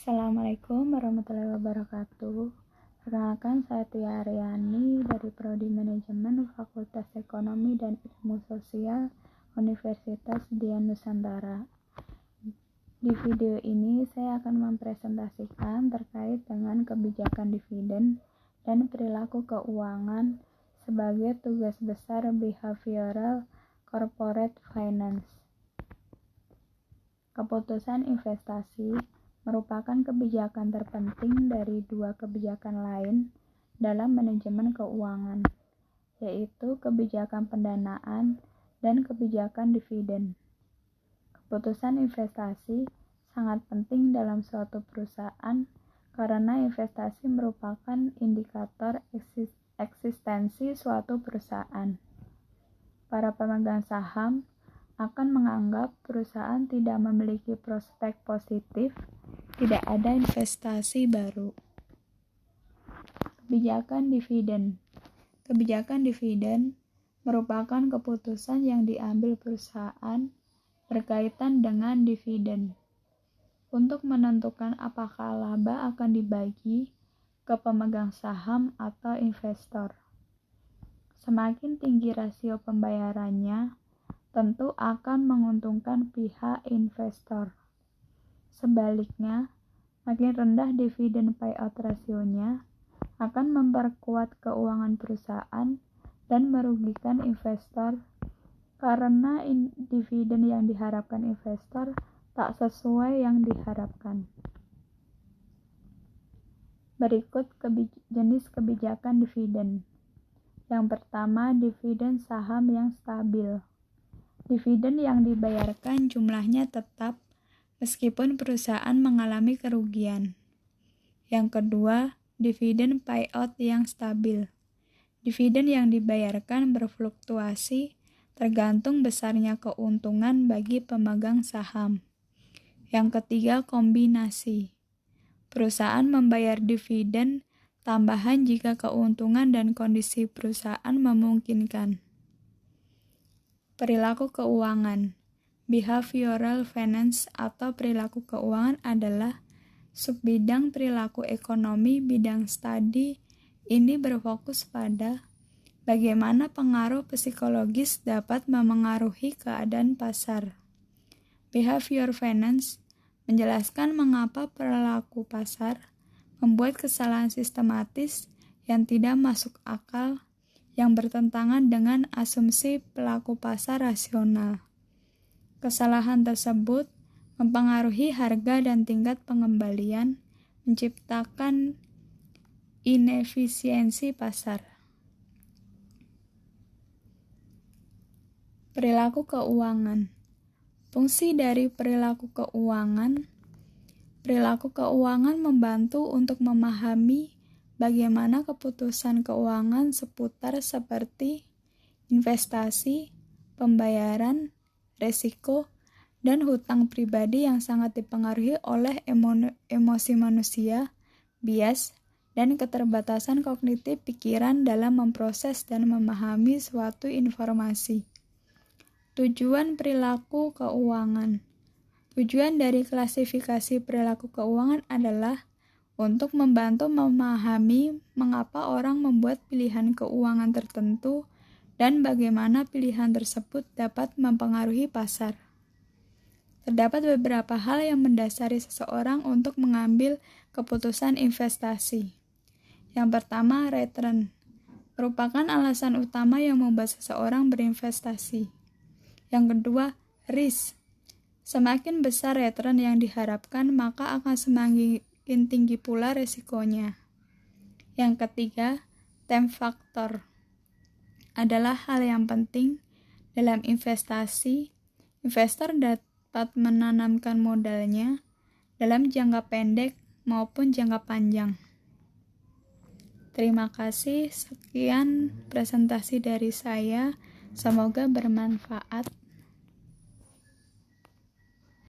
Assalamualaikum warahmatullahi wabarakatuh. Perkenalkan, saya Tia Aryani dari Prodi Manajemen Fakultas Ekonomi dan Ilmu Sosial Universitas Dian Nusantara. Di video ini saya akan mempresentasikan terkait dengan kebijakan dividen dan perilaku keuangan sebagai tugas besar behavioral corporate finance. Keputusan investasi merupakan kebijakan terpenting dari dua kebijakan lain dalam manajemen keuangan, yaitu kebijakan pendanaan dan kebijakan dividen. Keputusan investasi sangat penting dalam suatu perusahaan karena investasi merupakan indikator eksistensi suatu perusahaan. Para pemegang saham akan menganggap perusahaan tidak memiliki prospek positif, tidak ada investasi baru. Kebijakan dividen. Kebijakan dividen merupakan keputusan yang diambil perusahaan berkaitan dengan dividen untuk menentukan apakah laba akan dibagi ke pemegang saham atau investor. Semakin tinggi rasio pembayarannya, tentu akan menguntungkan pihak investor. Sebaliknya, makin rendah dividen payout rasionya akan memperkuat keuangan perusahaan dan merugikan investor karena dividen yang diharapkan investor tak sesuai yang diharapkan. Berikut jenis kebijakan dividen. Yang pertama, dividen saham yang stabil. Dividen yang dibayarkan jumlahnya tetap meskipun perusahaan mengalami kerugian. Yang kedua, dividen payout yang stabil. Dividen yang dibayarkan berfluktuasi tergantung besarnya keuntungan bagi pemegang saham. Yang ketiga, kombinasi. Perusahaan membayar dividen tambahan jika keuntungan dan kondisi perusahaan memungkinkan. Perilaku keuangan. Behavioral finance atau perilaku keuangan adalah subbidang perilaku ekonomi bidang studi. Ini berfokus pada bagaimana pengaruh psikologis dapat memengaruhi keadaan pasar. Behavior finance menjelaskan mengapa perilaku pasar membuat kesalahan sistematis yang tidak masuk akal yang bertentangan dengan asumsi pelaku pasar rasional. Kesalahan tersebut mempengaruhi harga dan tingkat pengembalian, menciptakan inefisiensi pasar. Perilaku keuangan. Fungsi dari perilaku keuangan membantu untuk memahami bagaimana keputusan keuangan seputar seperti investasi, pembayaran, risiko, dan hutang pribadi yang sangat dipengaruhi oleh emosi manusia, bias, dan keterbatasan kognitif pikiran dalam memproses dan memahami suatu informasi. Tujuan perilaku keuangan. Tujuan dari klasifikasi perilaku keuangan adalah untuk membantu memahami mengapa orang membuat pilihan keuangan tertentu dan bagaimana pilihan tersebut dapat mempengaruhi pasar. Terdapat beberapa hal yang mendasari seseorang untuk mengambil keputusan investasi. Yang pertama, return merupakan alasan utama yang membuat seseorang berinvestasi. Yang kedua, risk. Semakin besar return yang diharapkan, maka akan semakin tinggi pula resikonya. Yang ketiga, time factor adalah hal yang penting dalam investasi. Investor dapat menanamkan modalnya dalam jangka pendek maupun jangka panjang. Terima kasih, sekian presentasi dari saya. Semoga bermanfaat.